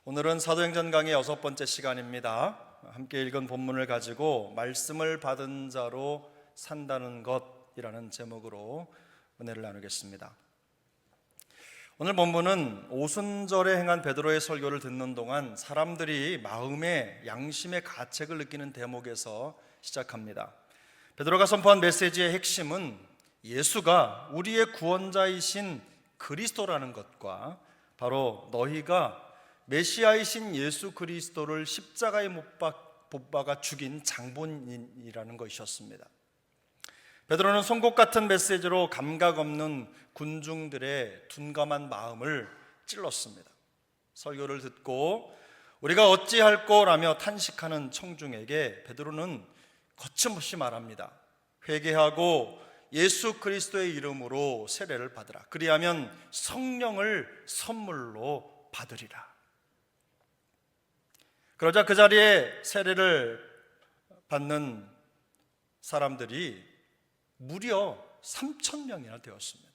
오늘은 사도행전 강의 6번째 시간입니다. 함께 읽은 본문을 가지고 말씀을 받은 자로 산다는 것이라는 제목으로 은혜를 나누겠습니다. 오늘 본문은 오순절에 행한 베드로의 설교를 듣는 동안 사람들이 마음의 양심의 가책을 느끼는 대목에서 시작합니다. 베드로가 선포한 메시지의 핵심은 예수가 우리의 구원자이신 그리스도라는 것과 바로 너희가 메시아이신 예수 그리스도를 십자가에 못 박아 죽인 장본인이라는 것이었습니다. 베드로는 송곳 같은 메시지로 감각 없는 군중들의 둔감한 마음을 찔렀습니다. 설교를 듣고 우리가 어찌할꼬라며 탄식하는 청중에게 베드로는 거침없이 말합니다. 회개하고 예수 그리스도의 이름으로 세례를 받으라. 그리하면 성령을 선물로 받으리라. 그러자 그 자리에 세례를 받는 사람들이 무려 3,000명이나 되었습니다.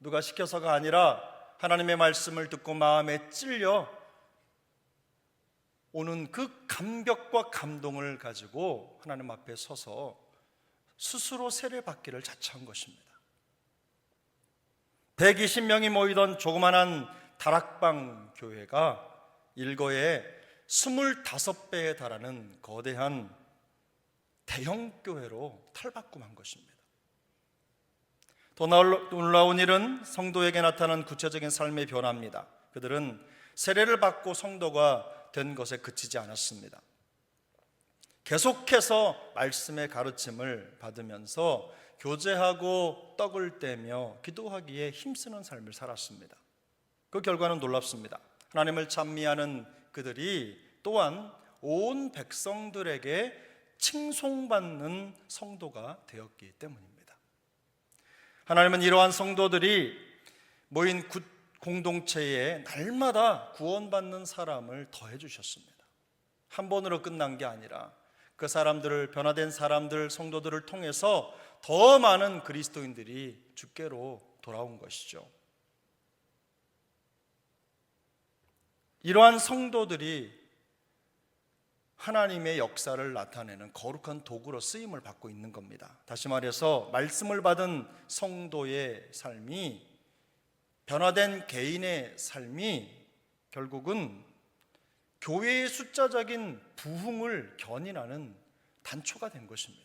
누가 시켜서가 아니라 하나님의 말씀을 듣고 마음에 찔려 오는 그 감격과 감동을 가지고 하나님 앞에 서서 스스로 세례 받기를 자처한 것입니다. 120명이 모이던 조그만한 다락방 교회가 일거에 25배에 달하는 거대한 대형 교회로 탈바꿈한 것입니다. 더 놀라운 일은 성도에게 나타난 구체적인 삶의 변화입니다. 그들은 세례를 받고 성도가 된 것에 그치지 않았습니다. 계속해서 말씀의 가르침을 받으면서 교제하고 떡을 떼며 기도하기에 힘쓰는 삶을 살았습니다. 그 결과는 놀랍습니다. 하나님을 찬미하는 그들이 또한 온 백성들에게 칭송받는 성도가 되었기 때문입니다. 하나님은 이러한 성도들이 모인 공동체에 날마다 구원받는 사람을 더해 주셨습니다. 한 번으로 끝난 게 아니라 그 사람들을, 변화된 사람들, 성도들을 통해서 더 많은 그리스도인들이 주께로 돌아온 것이죠. 이러한 성도들이 하나님의 역사를 나타내는 거룩한 도구로 쓰임을 받고 있는 겁니다. 다시 말해서 말씀을 받은 성도의 삶이, 변화된 개인의 삶이 결국은 교회의 숫자적인 부흥을 견인하는 단초가 된 것입니다.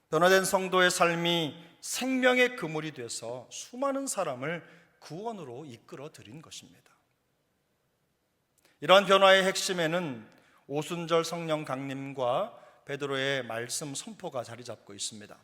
변화된 성도의 삶이 생명의 그물이 돼서 수많은 사람을 구원으로 이끌어 드린 것입니다. 이러한 변화의 핵심에는 오순절 성령 강림과 베드로의 말씀 선포가 자리 잡고 있습니다.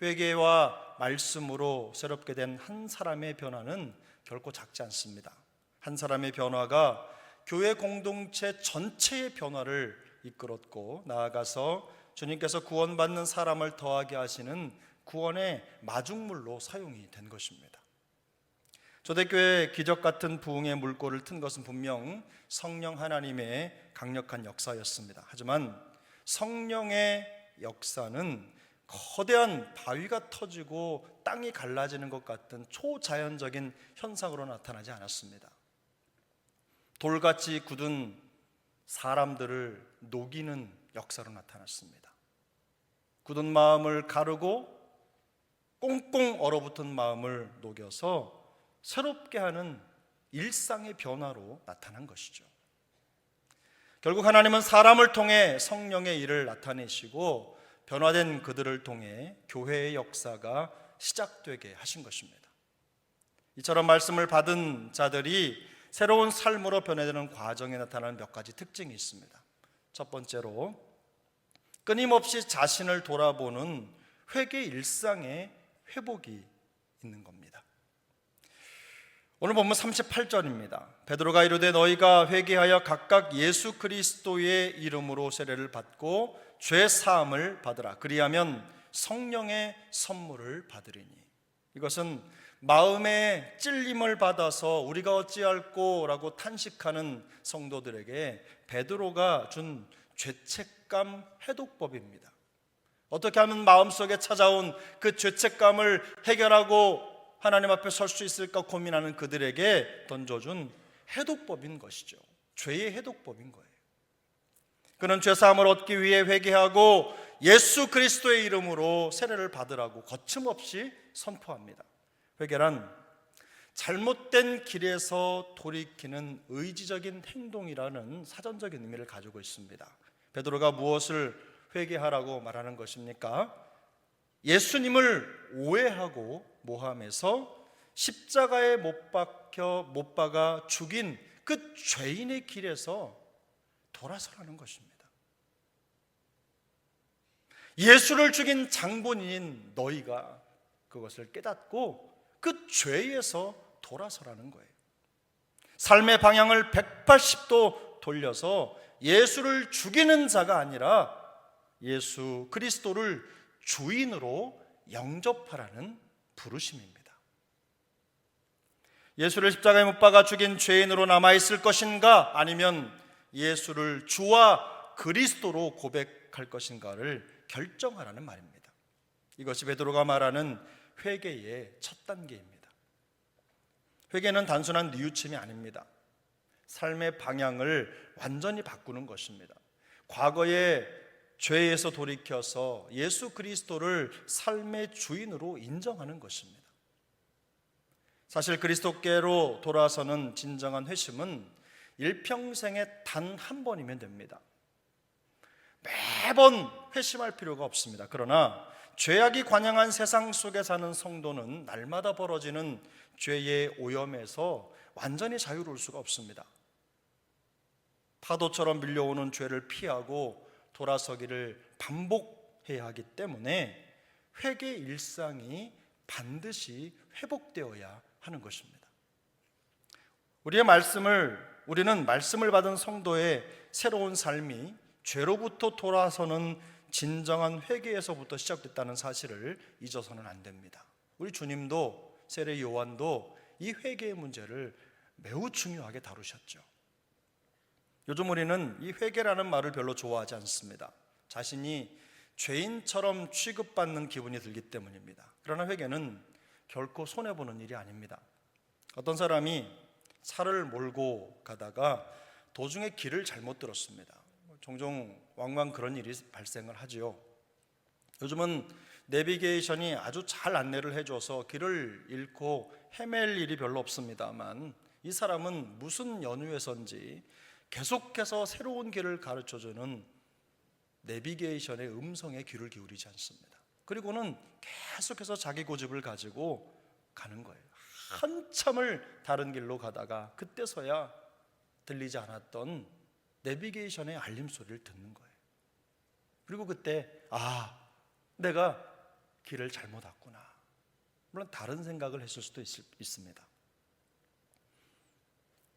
회개와 말씀으로 새롭게 된 한 사람의 변화는 결코 작지 않습니다. 한 사람의 변화가 교회 공동체 전체의 변화를 이끌었고, 나아가서 주님께서 구원받는 사람을 더하게 하시는 구원의 마중물로 사용이 된 것입니다. 초대교회의 기적 같은 부흥의 물꼬를 튼 것은 분명 성령 하나님의 강력한 역사였습니다. 하지만 성령의 역사는 거대한 바위가 터지고 땅이 갈라지는 것 같은 초자연적인 현상으로 나타나지 않았습니다. 돌같이 굳은 사람들을 녹이는 역사로 나타났습니다. 굳은 마음을 가르고 꽁꽁 얼어붙은 마음을 녹여서 새롭게 하는 일상의 변화로 나타난 것이죠. 결국 하나님은 사람을 통해 성령의 일을 나타내시고 변화된 그들을 통해 교회의 역사가 시작되게 하신 것입니다. 이처럼 말씀을 받은 자들이 새로운 삶으로 변화되는 과정에 나타나는 몇 가지 특징이 있습니다. 첫 번째로 끊임없이 자신을 돌아보는 회개 일상의 회복이 있는 겁니다. 오늘 본문 38절입니다. 베드로가 이르되 너희가 회개하여 각각 예수 그리스도의 이름으로 세례를 받고 죄 사함을 받으라. 그리하면 성령의 선물을 받으리니. 이것은 마음의 찔림을 받아서 우리가 어찌할꼬라고 탄식하는 성도들에게 베드로가 준 죄책감 해독법입니다. 어떻게 하면 마음속에 찾아온 그 죄책감을 해결하고 하나님 앞에 설 수 있을까 고민하는 그들에게 던져준 해독법인 것이죠. 죄의 해독법인 거예요. 그는 죄사함을 얻기 위해 회개하고 예수 그리스도의 이름으로 세례를 받으라고 거침없이 선포합니다. 회개란 잘못된 길에서 돌이키는 의지적인 행동이라는 사전적인 의미를 가지고 있습니다. 베드로가 무엇을 회개하라고 말하는 것입니까? 예수님을 오해하고 모함해서 십자가에 못 박아 죽인 그 죄인의 길에서 돌아서라는 것입니다. 예수를 죽인 장본인인 너희가 그것을 깨닫고 그 죄에서 돌아서라는 거예요. 삶의 방향을 180도 돌려서 예수를 죽이는 자가 아니라 예수 그리스도를 주인으로 영접하라는 부르심입니다. 예수를 십자가에 못 박아 죽인 죄인으로 남아있을 것인가, 아니면 예수를 주와 그리스도로 고백할 것인가를 결정하라는 말입니다. 이것이 베드로가 말하는 회개의 첫 단계입니다. 회개는 단순한 뉘우침이 아닙니다. 삶의 방향을 완전히 바꾸는 것입니다. 과거의 죄에서 돌이켜서 예수 그리스도를 삶의 주인으로 인정하는 것입니다. 사실 그리스도께로 돌아서는 진정한 회심은 일평생에 단 한 번이면 됩니다. 매번 회심할 필요가 없습니다. 그러나 죄악이 관영한 세상 속에 사는 성도는 날마다 벌어지는 죄의 오염에서 완전히 자유로울 수가 없습니다. 파도처럼 밀려오는 죄를 피하고 돌아서기를 반복해야 하기 때문에 회개 일상이 반드시 회복되어야 하는 것입니다. 우리는 말씀을 받은 성도의 새로운 삶이 죄로부터 돌아서는 진정한 회개에서부터 시작됐다는 사실을 잊어서는 안 됩니다. 우리 주님도, 세례 요한도 이 회개의 문제를 매우 중요하게 다루셨죠. 요즘 우리는 이 회개라는 말을 별로 좋아하지 않습니다. 자신이 죄인처럼 취급받는 기분이 들기 때문입니다. 그러나 회개는 결코 손해보는 일이 아닙니다. 어떤 사람이 차를 몰고 가다가 도중에 길을 잘못 들었습니다. 종종 왕왕 그런 일이 발생을 하지요. 요즘은 내비게이션이 아주 잘 안내를 해줘서 길을 잃고 헤맬 일이 별로 없습니다만, 이 사람은 무슨 연유에선지 계속해서 새로운 길을 가르쳐주는 내비게이션의 음성에 귀를 기울이지 않습니다. 그리고는 계속해서 자기 고집을 가지고 가는 거예요. 한참을 다른 길로 가다가 그때서야 들리지 않았던 내비게이션의 알림 소리를 듣는 거예요. 그리고 그때 내가 길을 잘못 왔구나. 물론 다른 생각을 했을 수도 있습니다.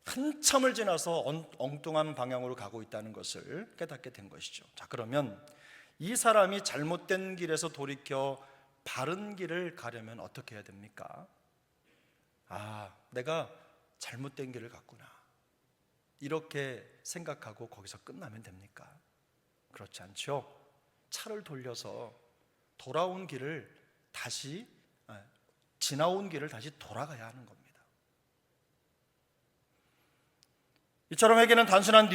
한참을 지나서 엉뚱한 방향으로 가고 있다는 것을 깨닫게 된 것이죠. 자, 그러면 이 사람이 잘못된 길에서 돌이켜 바른 길을 가려면 어떻게 해야 됩니까? 내가 잘못된 길을 갔구나, 이렇게 생각하고 거기서 끝나면 됩니까? 그렇지 않죠. 차를 돌려서 돌아온 길을 다시, 지나온 길을 다시 돌아가야 하는 겁니다. 이처럼 회개는 단순한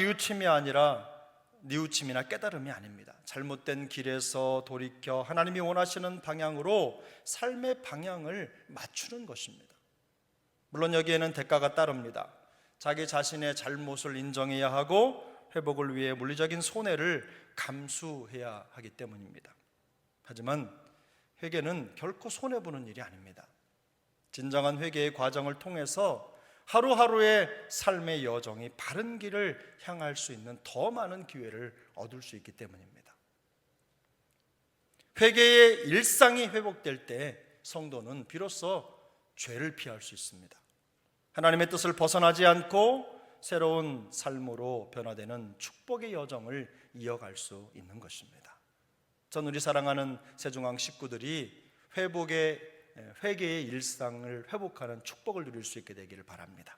뉘우침이나 깨달음이 아닙니다. 잘못된 길에서 돌이켜 하나님이 원하시는 방향으로 삶의 방향을 맞추는 것입니다. 물론 여기에는 대가가 따릅니다. 자기 자신의 잘못을 인정해야 하고 회복을 위해 물리적인 손해를 감수해야 하기 때문입니다. 하지만 회개는 결코 손해보는 일이 아닙니다. 진정한 회개의 과정을 통해서 하루하루의 삶의 여정이 바른 길을 향할 수 있는 더 많은 기회를 얻을 수 있기 때문입니다. 회개의 일상이 회복될 때 성도는 비로소 죄를 피할 수 있습니다. 하나님의 뜻을 벗어나지 않고 새로운 삶으로 변화되는 축복의 여정을 이어갈 수 있는 것입니다. 전 우리 사랑하는 세중앙 식구들이 회개의 일상을 회복하는 축복을 누릴 수 있게 되기를 바랍니다.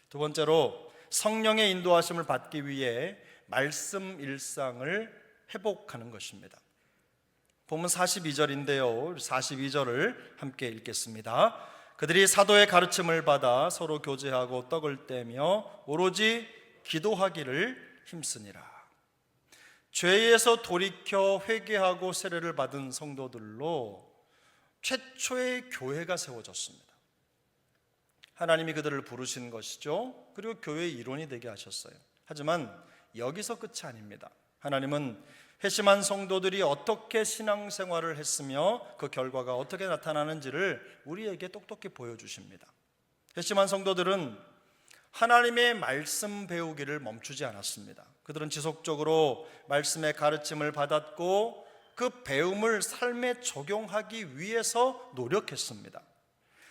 두 번째로, 성령의 인도하심을 받기 위해 말씀 일상을 회복하는 것입니다. 본문 42절인데요 42절을 함께 읽겠습니다. 그들이 사도의 가르침을 받아 서로 교제하고 떡을 떼며 오로지 기도하기를 힘쓰니라. 죄에서 돌이켜 회개하고 세례를 받은 성도들로 최초의 교회가 세워졌습니다. 하나님이 그들을 부르신 것이죠. 그리고 교회의 일원이 되게 하셨어요. 하지만 여기서 끝이 아닙니다. 하나님은 회심한 성도들이 어떻게 신앙생활을 했으며 그 결과가 어떻게 나타나는지를 우리에게 똑똑히 보여주십니다. 회심한 성도들은 하나님의 말씀 배우기를 멈추지 않았습니다. 그들은 지속적으로 말씀의 가르침을 받았고 그 배움을 삶에 적용하기 위해서 노력했습니다.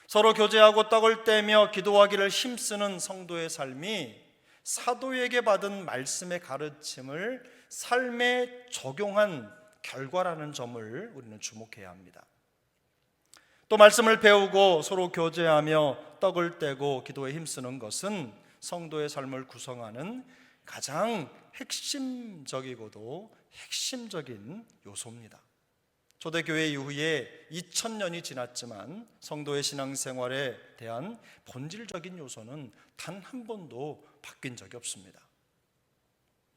서로 교제하고 떡을 떼며 기도하기를 힘쓰는 성도의 삶이 사도에게 받은 말씀의 가르침을 삶에 적용한 결과라는 점을 우리는 주목해야 합니다. 또 말씀을 배우고 서로 교제하며 떡을 떼고 기도에 힘쓰는 것은 성도의 삶을 구성하는 가장 핵심적이고도 핵심적인 요소입니다. 초대교회 이후에 2000년이 지났지만 성도의 신앙생활에 대한 본질적인 요소는 단 한 번도 바뀐 적이 없습니다.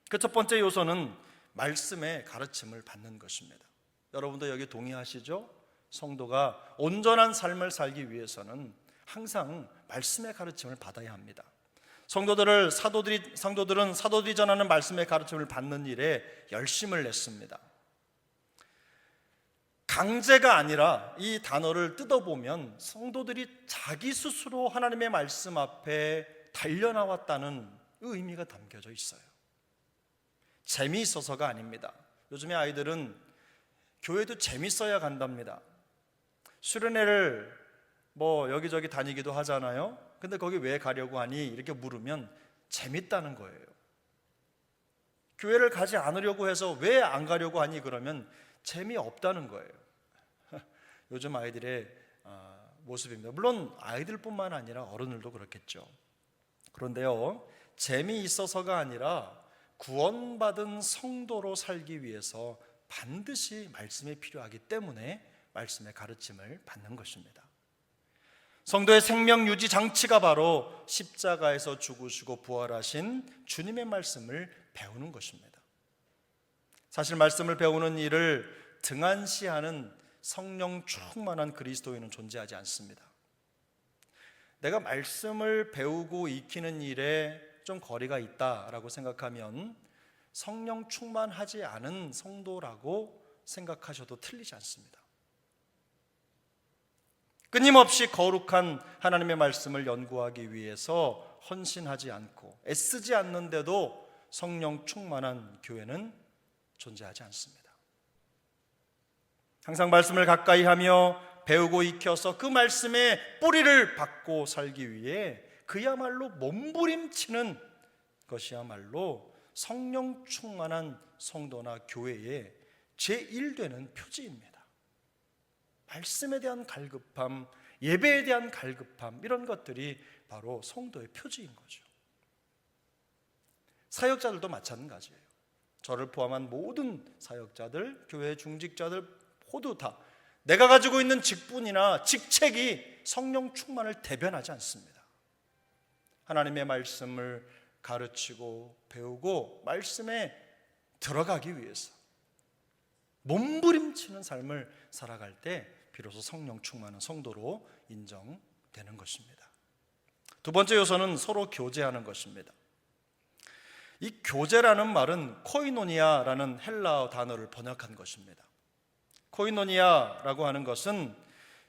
그 첫 번째 요소는 말씀의 가르침을 받는 것입니다. 여러분도 여기 동의하시죠? 성도가 온전한 삶을 살기 위해서는 항상 말씀의 가르침을 받아야 합니다. 성도들은 사도들이 전하는 말씀의 가르침을 받는 일에 열심을 냈습니다. 강제가 아니라 이 단어를 뜯어보면 성도들이 자기 스스로 하나님의 말씀 앞에 달려나왔다는 의미가 담겨져 있어요. 재미있어서가 아닙니다. 요즘에 아이들은 교회도 재밌어야 간답니다. 수련회를 여기저기 다니기도 하잖아요. 근데 거기 왜 가려고 하니? 이렇게 물으면 재밌다는 거예요. 교회를 가지 않으려고 해서 왜 안 가려고 하니? 그러면 재미없다는 거예요. 요즘 아이들의 모습입니다. 물론 아이들뿐만 아니라 어른들도 그렇겠죠. 그런데요, 재미있어서가 아니라 구원받은 성도로 살기 위해서 반드시 말씀이 필요하기 때문에 말씀의 가르침을 받는 것입니다. 성도의 생명 유지 장치가 바로 십자가에서 죽으시고 부활하신 주님의 말씀을 배우는 것입니다. 사실 말씀을 배우는 일을 등한시하는 성령 충만한 그리스도인은 존재하지 않습니다. 내가 말씀을 배우고 익히는 일에 좀 거리가 있다라고 생각하면 성령 충만하지 않은 성도라고 생각하셔도 틀리지 않습니다. 끊임없이 거룩한 하나님의 말씀을 연구하기 위해서 헌신하지 않고 애쓰지 않는데도 성령 충만한 교회는 존재하지 않습니다. 항상 말씀을 가까이 하며 배우고 익혀서 그 말씀의 뿌리를 받고 살기 위해 그야말로 몸부림치는 것이야말로 성령 충만한 성도나 교회의 제1되는 표지입니다. 말씀에 대한 갈급함, 예배에 대한 갈급함, 이런 것들이 바로 성도의 표지인 거죠. 사역자들도 마찬가지예요. 저를 포함한 모든 사역자들, 교회 중직자들 모두 다 내가 가지고 있는 직분이나 직책이 성령 충만을 대변하지 않습니다. 하나님의 말씀을 가르치고 배우고 말씀에 들어가기 위해서 몸부림치는 삶을 살아갈 때 비로소 성령 충만한 성도로 인정되는 것입니다. 두 번째 요소는 서로 교제하는 것입니다. 이 교제라는 말은 코이노니아라는 헬라어 단어를 번역한 것입니다. 코이노니아라고 하는 것은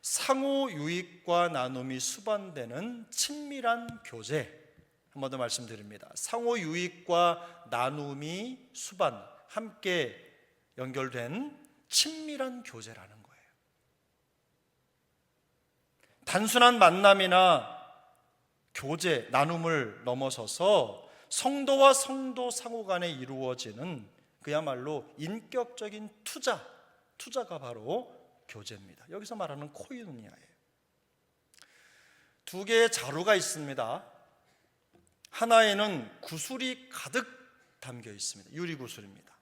상호 유익과 나눔이 수반되는 친밀한 교제. 한 번 더 말씀드립니다. 상호 유익과 나눔이 함께 연결된 친밀한 교제라는 거예요. 단순한 만남이나 교제, 나눔을 넘어서서 성도와 성도 상호 간에 이루어지는 그야말로 인격적인 투자가 바로 교제입니다. 여기서 말하는 코이노니아예요. 두 개의 자루가 있습니다. 하나에는 구슬이 가득 담겨 있습니다. 유리구슬입니다.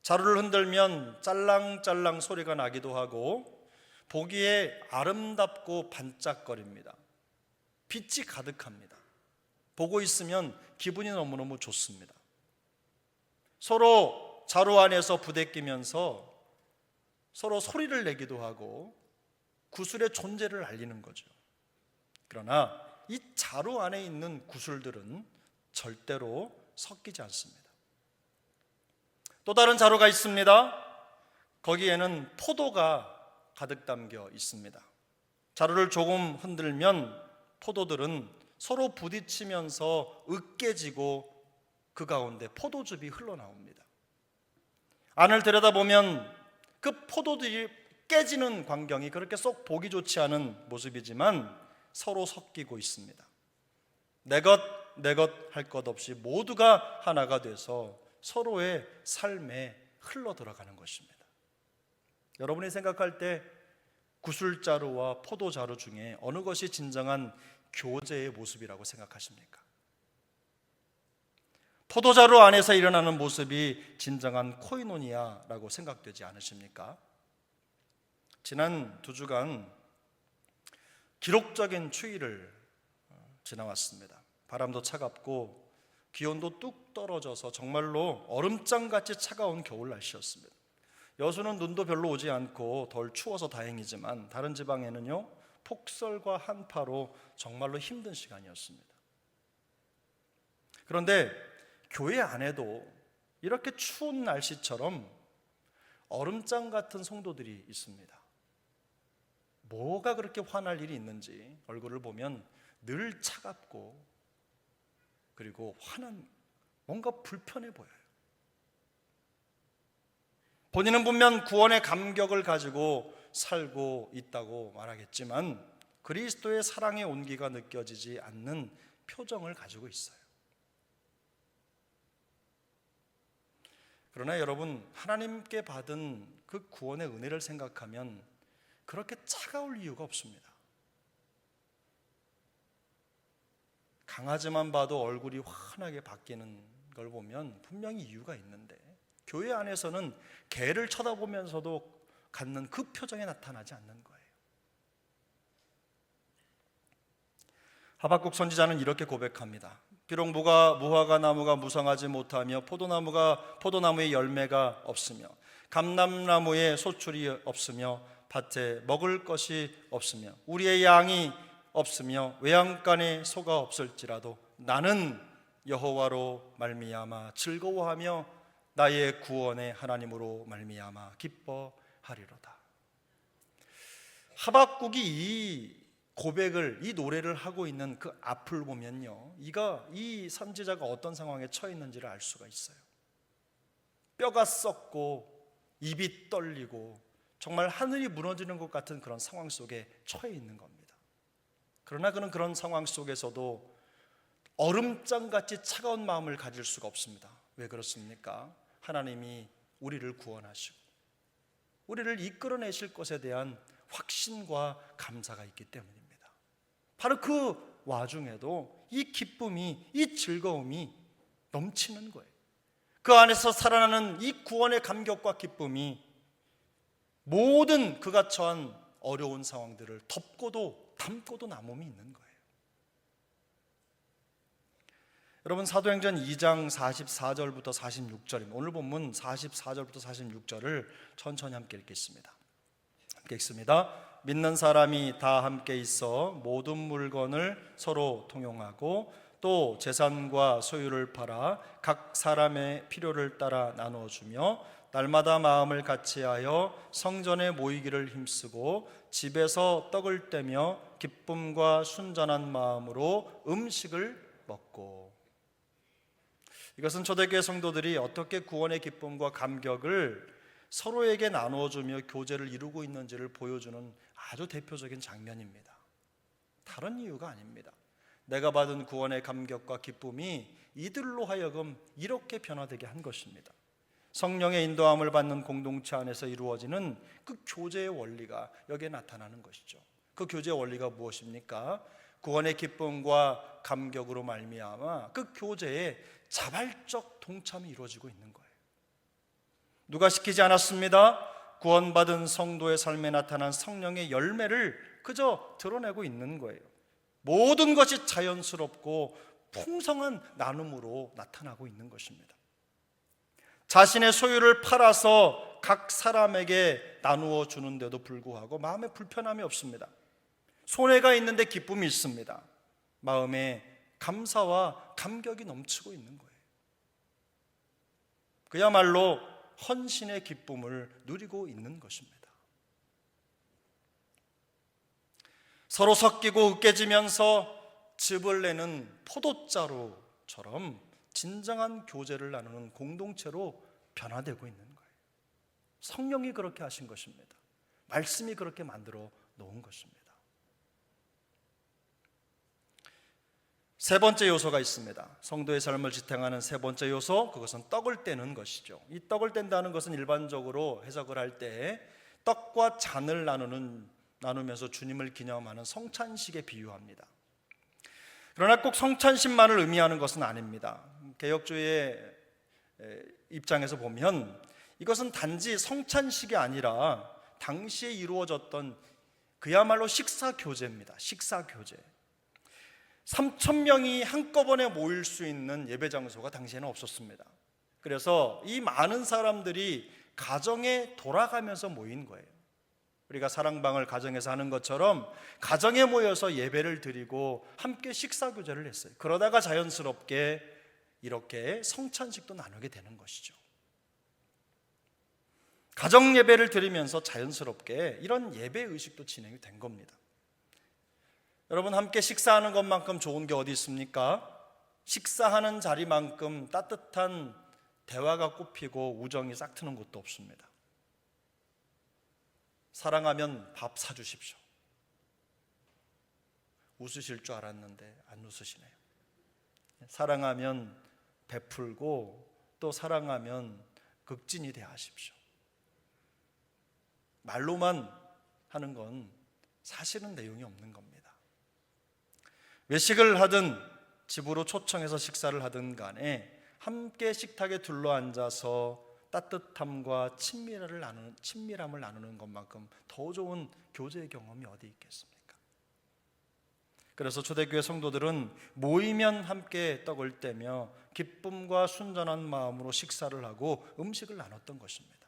자루를 흔들면 짤랑짤랑 소리가 나기도 하고 보기에 아름답고 반짝거립니다. 빛이 가득합니다. 보고 있으면 기분이 너무너무 좋습니다. 서로 자루 안에서 부대끼면서 서로 소리를 내기도 하고 구슬의 존재를 알리는 거죠. 그러나 이 자루 안에 있는 구슬들은 절대로 섞이지 않습니다. 또 다른 자루가 있습니다. 거기에는 포도가 가득 담겨 있습니다. 자루를 조금 흔들면 포도들은 서로 부딪히면서 으깨지고 그 가운데 포도즙이 흘러나옵니다. 안을 들여다보면 그 포도들이 깨지는 광경이 그렇게 쏙 보기 좋지 않은 모습이지만 서로 섞이고 있습니다. 내 것 할 것 없이 모두가 하나가 돼서 서로의 삶에 흘러 들어가는 것입니다. 여러분이 생각할 때 구슬자루와 포도자루 중에 어느 것이 진정한 교제의 모습이라고 생각하십니까? 포도자루 안에서 일어나는 모습이 진정한 코이노니아라고 생각되지 않으십니까? 지난 2주간 기록적인 추위를 지나왔습니다. 바람도 차갑고 기온도 뚝 떨어져서 정말로 얼음장같이 차가운 겨울 날씨였습니다. 여수는 눈도 별로 오지 않고 덜 추워서 다행이지만 다른 지방에는요, 폭설과 한파로 정말로 힘든 시간이었습니다. 그런데 교회 안에도 이렇게 추운 날씨처럼 얼음장 같은 성도들이 있습니다. 뭐가 그렇게 화날 일이 있는지 얼굴을 보면 늘 차갑고 그리고 화난, 뭔가 불편해 보여요. 본인은 분명 구원의 감격을 가지고 살고 있다고 말하겠지만 그리스도의 사랑의 온기가 느껴지지 않는 표정을 가지고 있어요. 그러나 여러분, 하나님께 받은 그 구원의 은혜를 생각하면 그렇게 차가울 이유가 없습니다. 강아지만 봐도 얼굴이 환하게 바뀌는 걸 보면 분명히 이유가 있는데 교회 안에서는 개를 쳐다보면서도 갖는 그 표정에 나타나지 않는 거예요. 하박국 선지자는 이렇게 고백합니다. 비록 무화과 나무가 무성하지 못하며 포도나무의 열매가 없으며 감람나무에 소출이 없으며 밭에 먹을 것이 없으며 우리의 양이 없으며 외양간에 소가 없을지라도 나는 여호와로 말미암아 즐거워하며 나의 구원의 하나님으로 말미암아 기뻐하리로다. 하박국이 이 고백을, 이 노래를 하고 있는 그 앞을 보면요, 이 선지자가 어떤 상황에 처해 있는지를 알 수가 있어요. 뼈가 썩고 입이 떨리고 정말 하늘이 무너지는 것 같은 그런 상황 속에 처해 있는 겁니다. 그러나 그는 그런 상황 속에서도 얼음장같이 차가운 마음을 가질 수가 없습니다. 왜 그렇습니까? 하나님이 우리를 구원하시고 우리를 이끌어내실 것에 대한 확신과 감사가 있기 때문입니다. 바로 그 와중에도 이 기쁨이, 이 즐거움이 넘치는 거예요. 그 안에서 살아나는 이 구원의 감격과 기쁨이 모든 그가 처한 어려운 상황들을 덮고도 담고도 남음이 있는 거예요. 여러분, 사도행전 2장 44절부터 46절입니다. 오늘 본문 44절부터 46절을 천천히 함께 읽겠습니다. 함께 읽습니다. 믿는 사람이 다 함께 있어 모든 물건을 서로 통용하고 또 재산과 소유를 팔아 각 사람의 필요를 따라 나누어주며 날마다 마음을 같이하여 성전에 모이기를 힘쓰고 집에서 떡을 떼며 기쁨과 순전한 마음으로 음식을 먹고. 이것은 초대교회 성도들이 어떻게 구원의 기쁨과 감격을 서로에게 나누어주며 교제를 이루고 있는지를 보여주는 아주 대표적인 장면입니다. 다른 이유가 아닙니다. 내가 받은 구원의 감격과 기쁨이 이들로 하여금 이렇게 변화되게 한 것입니다. 성령의 인도함을 받는 공동체 안에서 이루어지는 그 교제의 원리가 여기에 나타나는 것이죠. 그 교제의 원리가 무엇입니까? 구원의 기쁨과 감격으로 말미암아 그 교제에 자발적 동참이 이루어지고 있는 거예요. 누가 시키지 않았습니다. 구원받은 성도의 삶에 나타난 성령의 열매를 그저 드러내고 있는 거예요. 모든 것이 자연스럽고 풍성한 나눔으로 나타나고 있는 것입니다. 자신의 소유를 팔아서 각 사람에게 나누어 주는데도 불구하고 마음에 불편함이 없습니다. 손해가 있는데 기쁨이 있습니다. 마음에 감사와 감격이 넘치고 있는 거예요. 그야말로 헌신의 기쁨을 누리고 있는 것입니다. 서로 섞이고 으깨지면서 즙을 내는 포도자루처럼 진정한 교제를 나누는 공동체로 변화되고 있는 거예요. 성령이 그렇게 하신 것입니다. 말씀이 그렇게 만들어 놓은 것입니다. 세 번째 요소가 있습니다. 성도의 삶을 지탱하는 세 번째 요소, 그것은 떡을 떼는 것이죠. 이 떡을 뗀다는 것은 일반적으로 해석을 할 때 떡과 잔을 나누면서 주님을 기념하는 성찬식에 비유합니다. 그러나 꼭 성찬식만을 의미하는 것은 아닙니다. 개혁주의의 입장에서 보면 이것은 단지 성찬식이 아니라 당시에 이루어졌던 그야말로 식사교제입니다. 식사교제. 3,000명이 한꺼번에 모일 수 있는 예배 장소가 당시에는 없었습니다. 그래서 이 많은 사람들이 가정에 돌아가면서 모인 거예요. 우리가 사랑방을 가정에서 하는 것처럼 가정에 모여서 예배를 드리고 함께 식사교제를 했어요. 그러다가 자연스럽게 이렇게 성찬식도 나누게 되는 것이죠. 가정 예배를 드리면서 자연스럽게 이런 예배 의식도 진행이 된 겁니다. 여러분, 함께 식사하는 것만큼 좋은 게 어디 있습니까? 식사하는 자리만큼 따뜻한 대화가 꽃피고 우정이 싹트는 곳도 없습니다. 사랑하면 밥 사주십시오. 웃으실 줄 알았는데 안 웃으시네요. 사랑하면 베풀고 또 사랑하면 극진히 대하십시오. 말로만 하는 건 사실은 내용이 없는 겁니다. 외식을 하든 집으로 초청해서 식사를 하든 간에 함께 식탁에 둘러앉아서 따뜻함과 친밀함을 나누는 것만큼 더 좋은 교제의 경험이 어디 있겠습니까? 그래서 초대교회 성도들은 모이면 함께 떡을 떼며 기쁨과 순전한 마음으로 식사를 하고 음식을 나눴던 것입니다.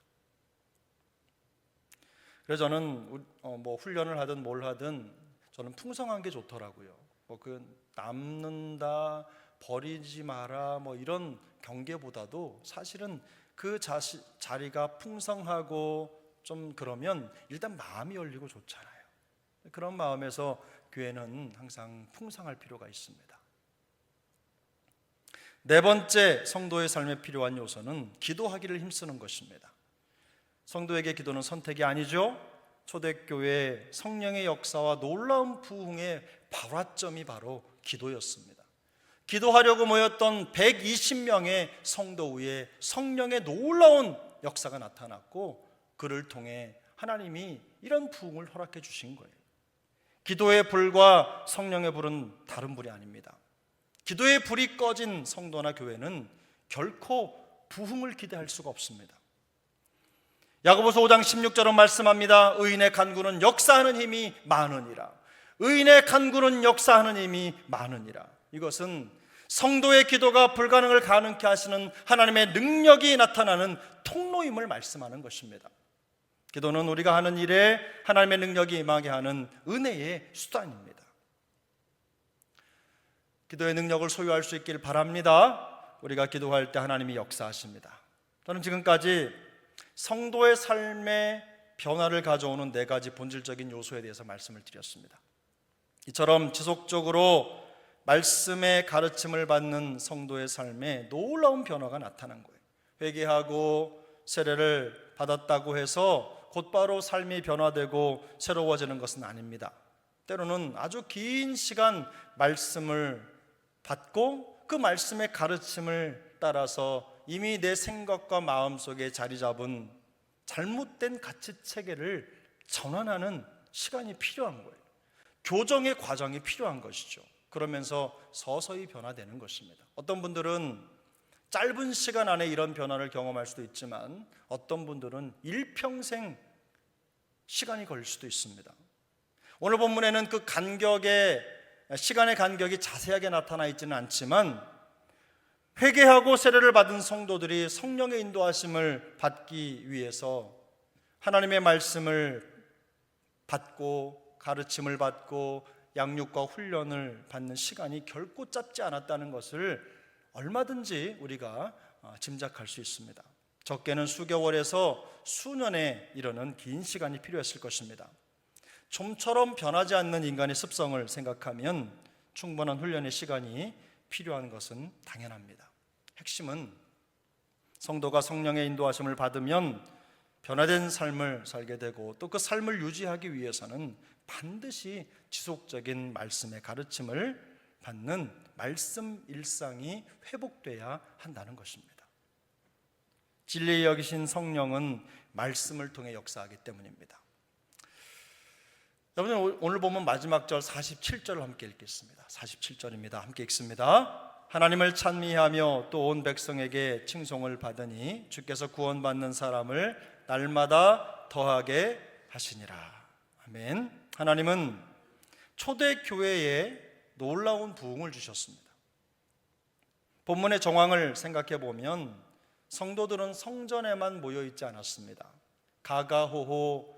그래서 저는 훈련을 하든 뭘 하든 저는 풍성한 게 좋더라고요. 남는다, 버리지 마라 이런 경계보다도 사실은 그 자리가 풍성하고 좀 그러면 일단 마음이 열리고 좋잖아요. 그런 마음에서 교회는 항상 풍성할 필요가 있습니다. 네 번째 성도의 삶에 필요한 요소는 기도하기를 힘쓰는 것입니다. 성도에게 기도는 선택이 아니죠. 초대교회 성령의 역사와 놀라운 부흥의 발화점이 바로 기도였습니다. 기도하려고 모였던 120명의 성도 위에 성령의 놀라운 역사가 나타났고 그를 통해 하나님이 이런 부흥을 허락해 주신 거예요. 기도의 불과 성령의 불은 다른 불이 아닙니다. 기도의 불이 꺼진 성도나 교회는 결코 부흥을 기대할 수가 없습니다. 야고보서 5장 16절은 말씀합니다. 의인의 간구는 역사하는 힘이 많으니라. 의인의 간구는 역사하는 힘이 많으니라. 이것은 성도의 기도가 불가능을 가능케 하시는 하나님의 능력이 나타나는 통로임을 말씀하는 것입니다. 기도는 우리가 하는 일에 하나님의 능력이 임하게 하는 은혜의 수단입니다. 기도의 능력을 소유할 수 있길 바랍니다. 우리가 기도할 때 하나님이 역사하십니다. 저는 지금까지 성도의 삶에 변화를 가져오는 네 가지 본질적인 요소에 대해서 말씀을 드렸습니다. 이처럼 지속적으로 말씀의 가르침을 받는 성도의 삶에 놀라운 변화가 나타난 거예요. 회개하고 세례를 받았다고 해서 곧바로 삶이 변화되고 새로워지는 것은 아닙니다. 때로는 아주 긴 시간 말씀을 받고 그 말씀의 가르침을 따라서 이미 내 생각과 마음속에 자리 잡은 잘못된 가치체계를 전환하는 시간이 필요한 거예요. 교정의 과정이 필요한 것이죠. 그러면서 서서히 변화되는 것입니다. 어떤 분들은 짧은 시간 안에 이런 변화를 경험할 수도 있지만 어떤 분들은 일평생 시간이 걸릴 수도 있습니다. 오늘 본문에는 그 시간의 간격이 자세하게 나타나 있지는 않지만 회개하고 세례를 받은 성도들이 성령의 인도하심을 받기 위해서 하나님의 말씀을 받고 가르침을 받고 양육과 훈련을 받는 시간이 결코 짧지 않았다는 것을 얼마든지 우리가 짐작할 수 있습니다. 적게는 수개월에서 수년에 이르는 긴 시간이 필요했을 것입니다. 좀처럼 변하지 않는 인간의 습성을 생각하면 충분한 훈련의 시간이 필요한 것은 당연합니다. 핵심은 성도가 성령의 인도하심을 받으면 변화된 삶을 살게 되고 또 그 삶을 유지하기 위해서는 반드시 지속적인 말씀의 가르침을 받는 말씀 일상이 회복돼야 한다는 것입니다. 진리의 여기신 성령은 말씀을 통해 역사하기 때문입니다. 여러분, 오늘 보면 마지막 절 47절을 함께 읽겠습니다. 47절입니다. 함께 읽습니다. 하나님을 찬미하며 또 온 백성에게 칭송을 받으니 주께서 구원받는 사람을 날마다 더하게 하시니라. 아멘. 하나님은 초대교회에 놀라운 부흥을 주셨습니다. 본문의 정황을 생각해 보면 성도들은 성전에만 모여 있지 않았습니다. 가가호호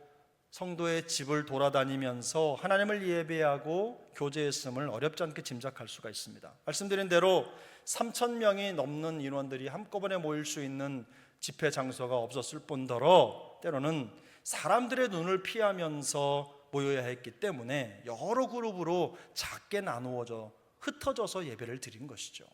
성도의 집을 돌아다니면서 하나님을 예배하고 교제했음을 어렵지 않게 짐작할 수가 있습니다. 말씀드린 대로 3,000명이 넘는 인원들이 한꺼번에 모일 수 있는 집회 장소가 없었을 뿐더러 때로는 사람들의 눈을 피하면서 모여야 했기 때문에 여러 그룹으로 작게 나누어져 흩어져서 예배를 드린 것이죠.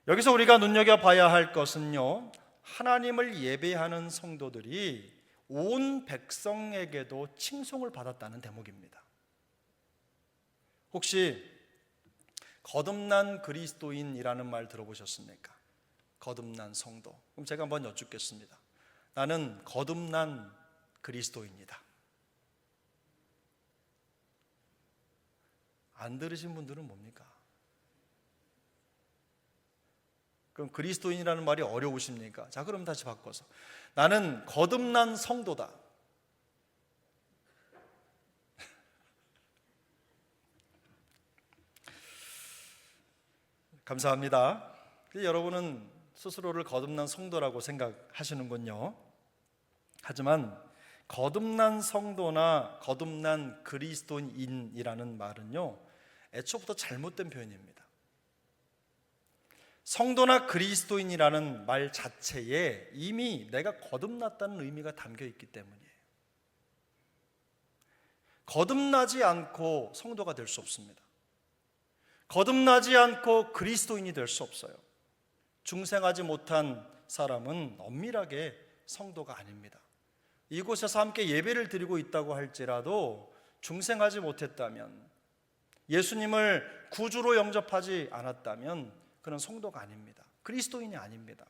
여기서 우리가 눈여겨봐야 할 것은요, 하나님을 예배하는 성도들이 온 백성에게도 칭송을 받았다는 대목입니다. 혹시 거듭난 그리스도인이라는 말 들어보셨습니까? 거듭난 성도. 그럼 제가 한번 여쭙겠습니다. 나는 거듭난 그리스도인이다. 안 들으신 분들은 뭡니까? 그럼 그리스도인이라는 말이 어려우십니까? 자, 그럼 다시 바꿔서 나는 거듭난 성도다. 감사합니다. 여러분은 스스로를 거듭난 성도라고 생각하시는군요. 하지만 거듭난 성도나 거듭난 그리스도인이라는 말은요, 애초부터 잘못된 표현입니다. 성도나 그리스도인이라는 말 자체에 이미 내가 거듭났다는 의미가 담겨 있기 때문이에요. 거듭나지 않고 성도가 될 수 없습니다. 거듭나지 않고 그리스도인이 될 수 없어요. 중생하지 못한 사람은 엄밀하게 성도가 아닙니다. 이곳에서 함께 예배를 드리고 있다고 할지라도 중생하지 못했다면, 예수님을 구주로 영접하지 않았다면 그는 성도가 아닙니다. 그리스도인이 아닙니다.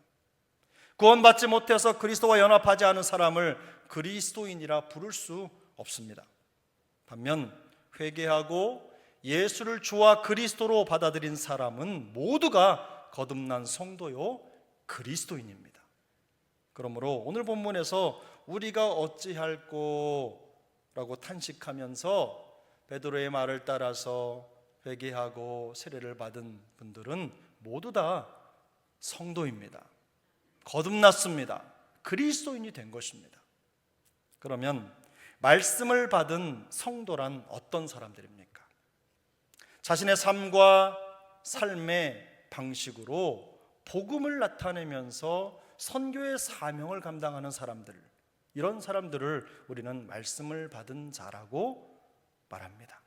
구원받지 못해서 그리스도와 연합하지 않은 사람을 그리스도인이라 부를 수 없습니다. 반면 회개하고 예수를 주와 그리스도로 받아들인 사람은 모두가 거듭난 성도요 그리스도인입니다. 그러므로 오늘 본문에서 우리가 어찌할꼬 라고 탄식하면서 베드로의 말을 따라서 회개하고 세례를 받은 분들은 모두 다 성도입니다. 거듭났습니다. 그리스도인이 된 것입니다. 그러면 말씀을 받은 성도란 어떤 사람들입니까? 자신의 삶과 삶의 방식으로 복음을 나타내면서 선교의 사명을 감당하는 사람들, 이런 사람들을 우리는 말씀을 받은 자라고 말합니다.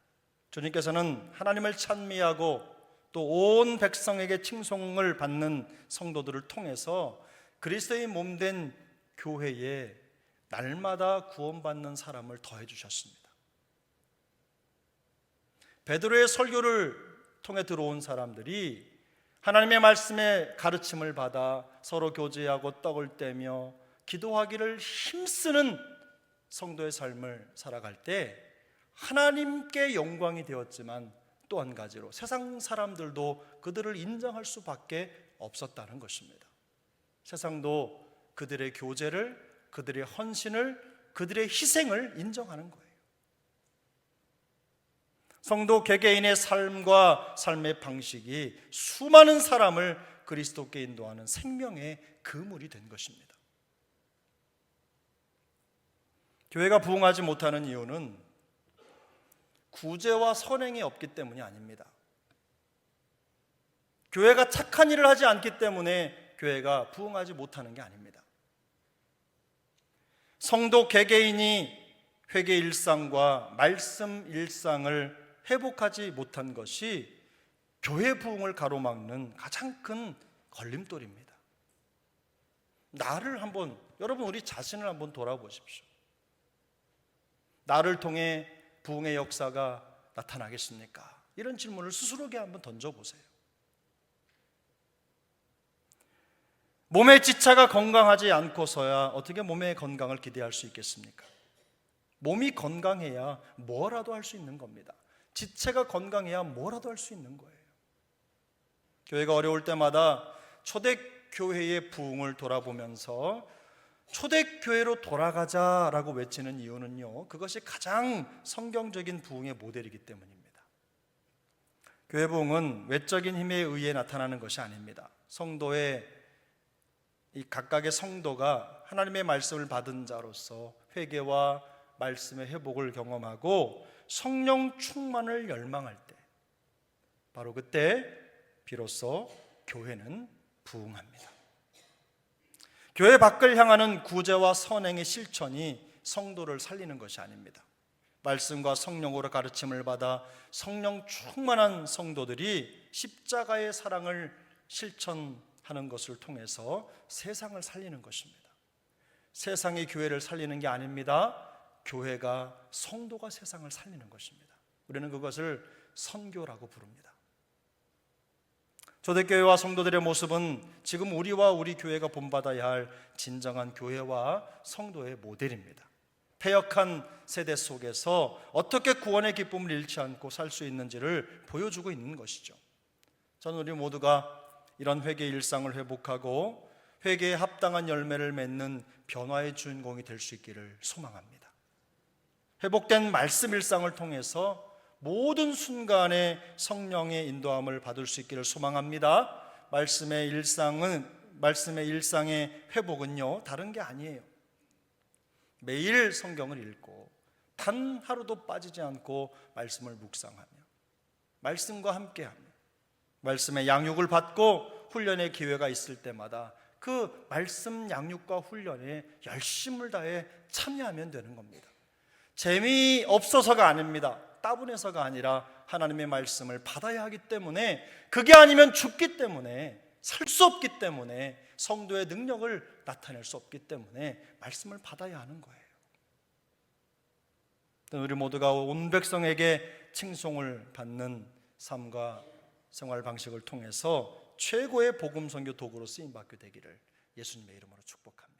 주님께서는 하나님을 찬미하고 또 온 백성에게 칭송을 받는 성도들을 통해서 그리스도의 몸된 교회에 날마다 구원받는 사람을 더해 주셨습니다. 베드로의 설교를 통해 들어온 사람들이 하나님의 말씀의 가르침을 받아 서로 교제하고 떡을 떼며 기도하기를 힘쓰는 성도의 삶을 살아갈 때 하나님께 영광이 되었지만 또 한 가지로 세상 사람들도 그들을 인정할 수밖에 없었다는 것입니다. 세상도 그들의 교제를, 그들의 헌신을, 그들의 희생을 인정하는 거예요. 성도 개개인의 삶과 삶의 방식이 수많은 사람을 그리스도께 인도하는 생명의 그물이 된 것입니다. 교회가 부흥하지 못하는 이유는 구제와 선행이 없기 때문이 아닙니다. 교회가 착한 일을 하지 않기 때문에 교회가 부흥하지 못하는 게 아닙니다. 성도 개개인이 회개 일상과 말씀 일상을 회복하지 못한 것이 교회 부흥을 가로막는 가장 큰 걸림돌입니다. 여러분 우리 자신을 한번 돌아보십시오. 나를 통해 부흥의 역사가 나타나겠습니까? 이런 질문을 스스로에게 한번 던져보세요. 몸의 지체가 건강하지 않고서야 어떻게 몸의 건강을 기대할 수 있겠습니까? 몸이 건강해야 뭐라도 할 수 있는 겁니다. 지체가 건강해야 뭐라도 할 수 있는 거예요. 교회가 어려울 때마다 초대교회의 부흥을 돌아보면서 초대교회로 돌아가자라고 외치는 이유는요, 그것이 가장 성경적인 부흥의 모델이기 때문입니다. 교회 부흥은 외적인 힘에 의해 나타나는 것이 아닙니다. 이 각각의 성도가 하나님의 말씀을 받은 자로서 회개와 말씀의 회복을 경험하고 성령 충만을 열망할 때, 바로 그때 비로소 교회는 부흥합니다. 교회 밖을 향하는 구제와 선행의 실천이 성도를 살리는 것이 아닙니다. 말씀과 성령으로 가르침을 받아 성령 충만한 성도들이 십자가의 사랑을 실천하는 것을 통해서 세상을 살리는 것입니다. 세상이 교회를 살리는 게 아닙니다. 교회가 성도가 세상을 살리는 것입니다. 우리는 그것을 선교라고 부릅니다. 초대교회와 성도들의 모습은 지금 우리와 우리 교회가 본받아야 할 진정한 교회와 성도의 모델입니다. 패역한 세대 속에서 어떻게 구원의 기쁨을 잃지 않고 살 수 있는지를 보여주고 있는 것이죠. 저는 우리 모두가 이런 회개 일상을 회복하고 회개에 합당한 열매를 맺는 변화의 주인공이 될 수 있기를 소망합니다. 회복된 말씀 일상을 통해서 모든 순간에 성령의 인도함을 받을 수 있기를 소망합니다. 말씀의 일상의 회복은요, 다른 게 아니에요. 매일 성경을 읽고 단 하루도 빠지지 않고 말씀을 묵상하며 말씀과 함께하며 말씀의 양육을 받고 훈련의 기회가 있을 때마다 그 말씀 양육과 훈련에 열심을 다해 참여하면 되는 겁니다. 재미없어서가 아닙니다. 따분해서가 아니라 하나님의 말씀을 받아야 하기 때문에, 그게 아니면 죽기 때문에, 살 수 없기 때문에, 성도의 능력을 나타낼 수 없기 때문에 말씀을 받아야 하는 거예요. 우리 모두가 온 백성에게 칭송을 받는 삶과 생활 방식을 통해서 최고의 복음 선교 도구로 쓰임 받게 되기를 예수님의 이름으로 축복합니다.